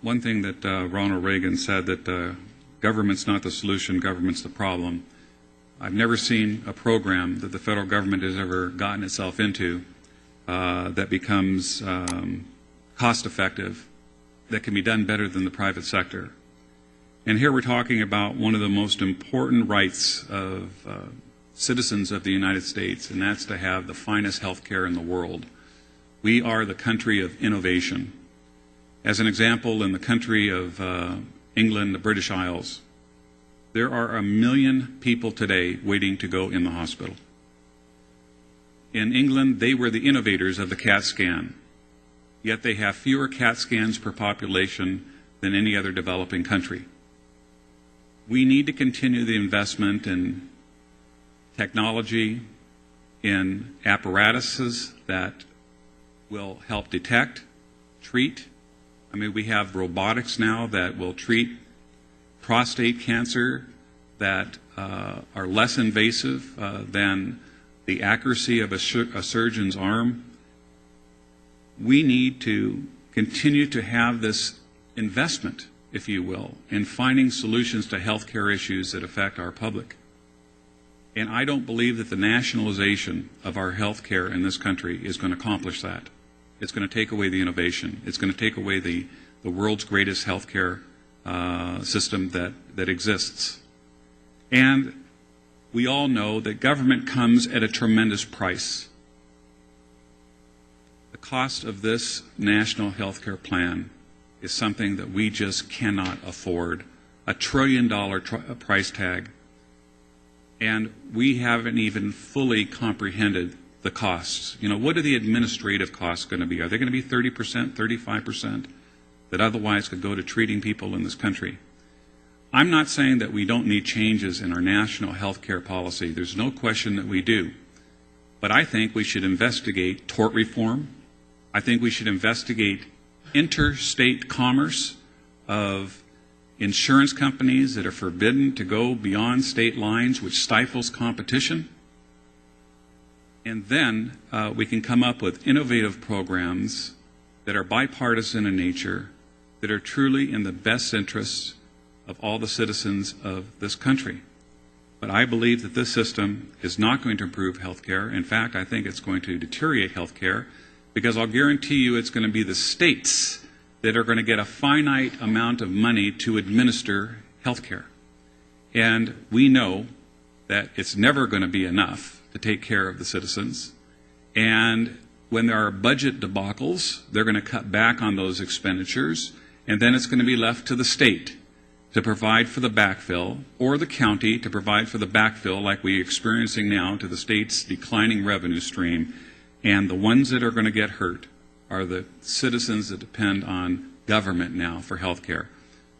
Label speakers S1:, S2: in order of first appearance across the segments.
S1: one thing that Ronald Reagan said, that government's not the solution, government's the problem. I've never seen a program that the federal government has ever gotten itself into that becomes cost-effective, that can be done better than the private sector. And here we're talking about one of the most important rights of citizens of the United States, and that's to have the finest health care in the world. We are the country of innovation. As an example, in the country of England, the British Isles, there are 1 million people today waiting to go in the hospital. In England, they were the innovators of the CAT scan, yet they have fewer CAT scans per population than any other developing country. We need to continue the investment in technology, in apparatuses that will help detect, treat. I mean, we have robotics now that will treat prostate cancer that are less invasive than the accuracy of a surgeon's arm. We need to continue to have this investment, if you will, in finding solutions to healthcare issues that affect our public. And I don't believe that the nationalization of our healthcare in this country is going to accomplish that. It's going to take away the innovation. It's going to take away the world's greatest healthcare system that exists. And we all know that government comes at a tremendous price. The cost of this national healthcare plan is something that we just cannot afford, $1 trillion price tag. And we haven't even fully comprehended the costs. You know, what are the administrative costs going to be? Are they going to be 30%, 35% that otherwise could go to treating people in this country? I'm not saying that we don't need changes in our national health care policy. There's no question that we do. But I think we should investigate tort reform. I think we should investigate interstate commerce of insurance companies that are forbidden to go beyond state lines, which stifles competition. And then we can come up with innovative programs that are bipartisan in nature, that are truly in the best interests of all the citizens of this country. But I believe that this system is not going to improve health care. In fact, I think it's going to deteriorate health care, because I'll guarantee you it's going to be the states that are going to get a finite amount of money to administer health care. And we know that it's never going to be enough to take care of the citizens. And when there are budget debacles, they're going to cut back on those expenditures, and then it's going to be left to the state to provide for the backfill, or the county to provide for the backfill, like we're experiencing now, to the state's declining revenue stream. And the ones that are going to get hurt are the citizens that depend on government now for health care.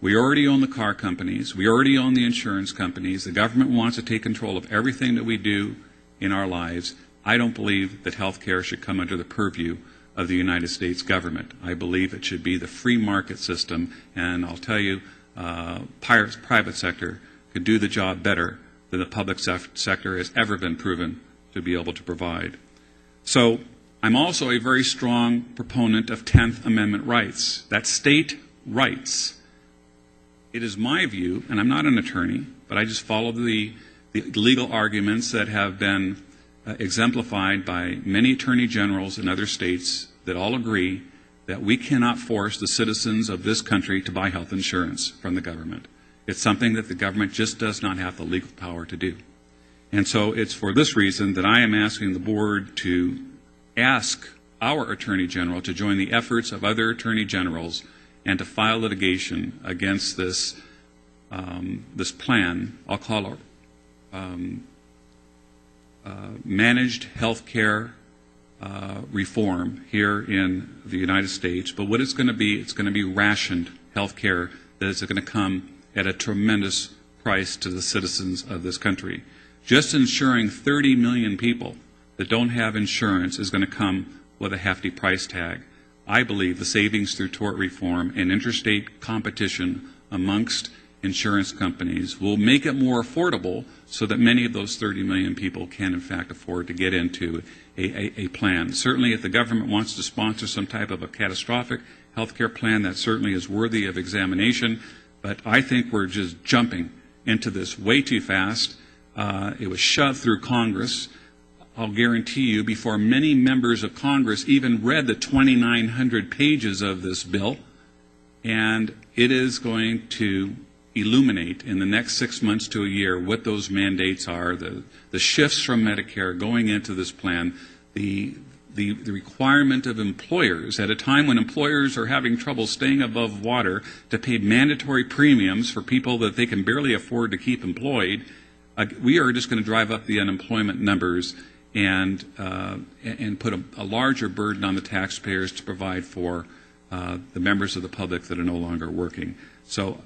S1: We already own the car companies. We already own the insurance companies. The government wants to take control of everything that we do in our lives. I don't believe that health care should come under the purview of the United States government. I believe it should be the free market system, and I'll tell you, private sector could do the job better than the public sector has ever been proven to be able to provide. So I'm also a very strong proponent of 10th Amendment rights. That's state rights. It is my view, and I'm not an attorney, but I just follow the legal arguments that have been exemplified by many attorney generals in other states that all agree that we cannot force the citizens of this country to buy health insurance from the government. It's something that the government just does not have the legal power to do. And so it's for this reason that I am asking the board to ask our Attorney General to join the efforts of other Attorney Generals and to file litigation against this this plan. I'll call it managed health care reform here in the United States. But what it's going to be rationed health care that is going to come at a tremendous price to the citizens of this country. Just ensuring 30 million people that don't have insurance is going to come with a hefty price tag. I believe the savings through tort reform and interstate competition amongst insurance companies will make it more affordable so that many of those 30 million people can, in fact, afford to get into a plan. Certainly, if the government wants to sponsor some type of a catastrophic health care plan, that certainly is worthy of examination. But I think we're just jumping into this way too fast. It was shoved through Congress. I'll guarantee you, before many members of Congress even read the 2,900 pages of this bill, and it is going to illuminate in the next 6 months to a year what those mandates are, the shifts from Medicare going into this plan, the requirement of employers at a time when employers are having trouble staying above water to pay mandatory premiums for people that they can barely afford to keep employed. We are just going to drive up the unemployment numbers and put a larger burden on the taxpayers to provide for the members of the public that are no longer working. So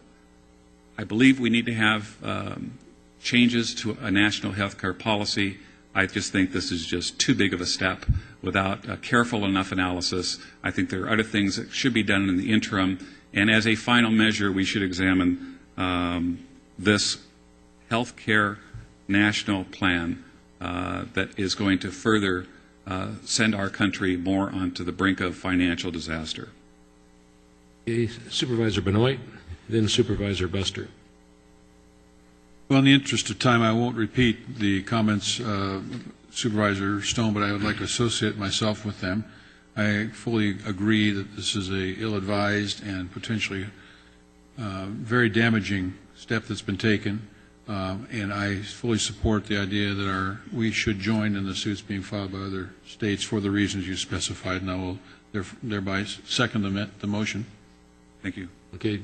S1: I believe we need to have changes to a national health care policy. I just think this is just too big of a step without a careful enough analysis. I think there are other things that should be done in the interim. And as a final measure, we should examine this health care national plan that is going to further send our country more onto the brink of financial disaster.
S2: Okay, Supervisor Benoit, then Supervisor Buster.
S3: Well, in the interest of time, I won't repeat the comments of Supervisor Stone, but I would like to associate myself with them. I fully agree that this is a ill-advised and potentially very damaging step that's been taken, and I fully support the idea that we should join in the suits being filed by other states for the reasons you specified, and I will thereby second the motion.
S1: Thank you.
S2: Okay.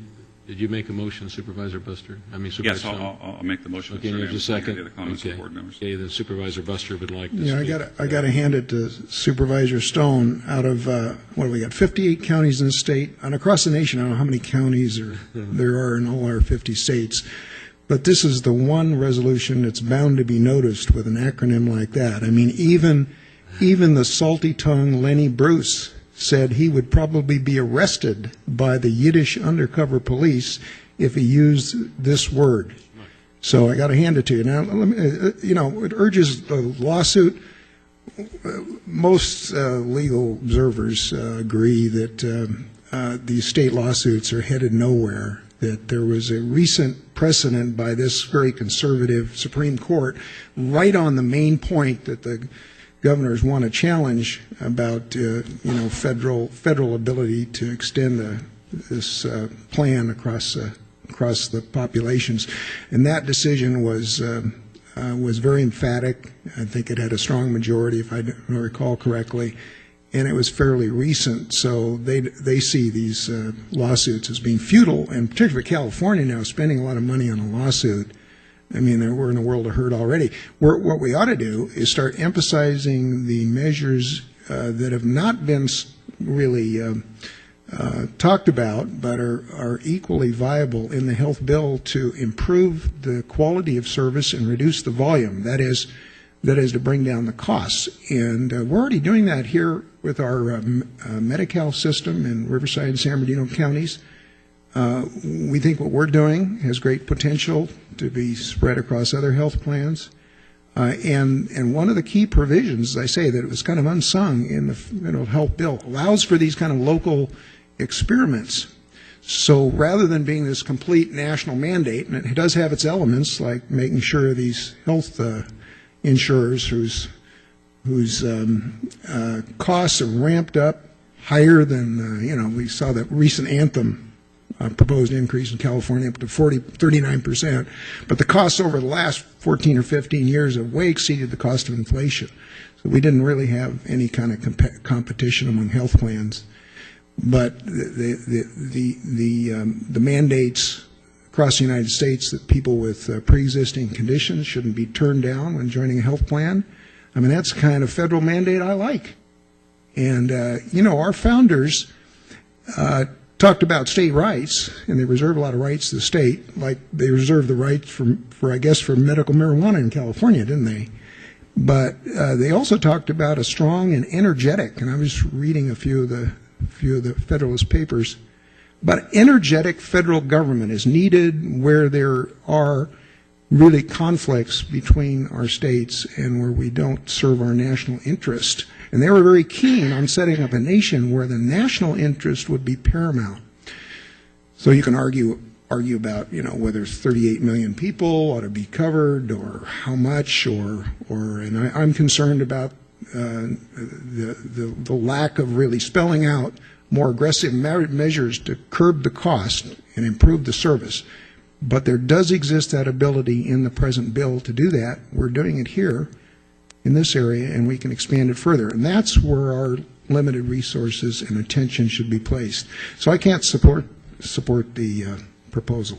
S2: Did you make a motion, Supervisor Buster? Supervisor
S1: yes,
S2: Stone?
S1: I'll make the motion.
S2: Okay, there's a second.
S1: Okay.
S2: Okay, then Supervisor Buster would like to speak.
S4: I got to hand it to Supervisor Stone. Out of what do we got? 58 counties in the state, and across the nation. I don't know how many counties there are in all our 50 states, but this is the one resolution that's bound to be noticed with an acronym like that. I mean, even the salty-tongued Lenny Bruce said he would probably be arrested by the Yiddish undercover police if he used this word. So I got to hand it to you. Now, let me, it urges the lawsuit. Most legal observers agree that these state lawsuits are headed nowhere, that there was a recent precedent by this very conservative Supreme Court right on the main point that the governors want to challenge about federal ability to extend this plan across the populations, and that decision was very emphatic. I think it had a strong majority, if I recall correctly, and it was fairly recent. So they see these lawsuits as being futile, and particularly California now spending a lot of money on a lawsuit. I mean, we're in a world of hurt already. What we ought to do is start emphasizing the measures that have not been really talked about, but are equally viable in the health bill to improve the quality of service and reduce the volume. That is to bring down the costs. And we're already doing that here with our Medi-Cal system in Riverside and San Bernardino counties. We think what we're doing has great potential to be spread across other health plans. And one of the key provisions, as I say, that it was kind of unsung in the health bill, allows for these kind of local experiments. So rather than being this complete national mandate, and it does have its elements, like making sure these health insurers whose costs are ramped up higher than, we saw that recent Anthem proposed increase in California up to 39%, but the costs over the last 14 or 15 years have way exceeded the cost of inflation. So we didn't really have any kind of competition among health plans. But the mandates across the United States that people with pre-existing conditions shouldn't be turned down when joining a health plan, I mean, that's the kind of federal mandate I like. And, our founders talked about state rights, and they reserve a lot of rights to the state, like they reserved the right for medical marijuana in California, didn't they? But they also talked about a strong and energetic, and I was reading a few of the Federalist Papers, But energetic federal government is needed where there are really conflicts between our states and where we don't serve our national interest. And they were very keen on setting up a nation where the national interest would be paramount. So you can argue about, whether 38 million people ought to be covered or how much, and I'm concerned about the lack of really spelling out more aggressive measures to curb the cost and improve the service. But there does exist that ability in the present bill to do that. We're doing it here in this area, and we can expand it further. And that's where our limited resources and attention should be placed. So I can't support the proposal.